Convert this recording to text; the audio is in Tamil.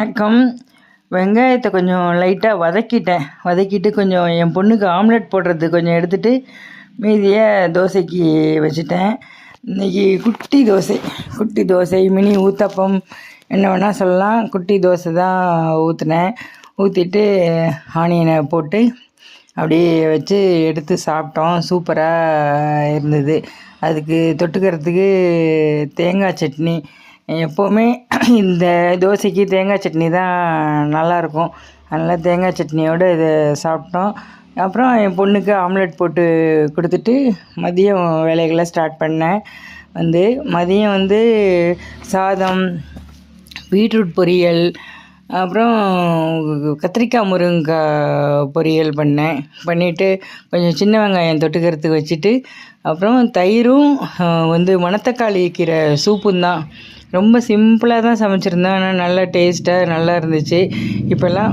வணக்கம். வெங்காயத்தை கொஞ்சம் லைட்டாக வதக்கிட்டு கொஞ்சம் என் பொண்ணுக்கு ஆம்லெட் போடுறது கொஞ்சம் எடுத்துகிட்டு மீதியை தோசைக்கு வச்சுட்டேன். இன்றைக்கி குட்டி தோசை மினி ஊத்தப்பம் என்ன வேணால் சொல்லலாம். குட்டி தோசை தான் ஊற்றினேன். ஊற்றிட்டு ஆனியனை போட்டு அப்படியே வச்சு எடுத்து சாப்பிட்டோம். சூப்பராக இருந்தது. அதுக்கு தொட்டுக்கிறதுக்கு தேங்காய் சட்னி. எப்போவுமே இந்த தோசைக்கு தேங்காய் சட்னி தான் நல்லாயிருக்கும். அதனால் தேங்காய் சட்னியோடு இதை சாப்பிட்டோம். அப்புறம் என் பொண்ணுக்கு ஆம்லெட் போட்டு கொடுத்துட்டு மதியம் வேலைகளை ஸ்டார்ட் பண்ணேன். மதியம் சாதம், பீட்ரூட் பொரியல், அப்புறம் கத்திரிக்காய் முருங்கைக்காய் பொரியல் பண்ணிவிட்டு கொஞ்சம் சின்ன வெங்காயம் தொட்டுக்கிறதுக்கு வச்சுட்டு அப்புறம் தயிரும் மணத்தக்காளி கீரை சூப்பும் தான். ரொம்ப சிம்பிளாக தான் சமைச்சிருந்தேன். ஆனால் நல்லா டேஸ்ட்டாக நல்லா இருந்துச்சு. இப்போல்லாம்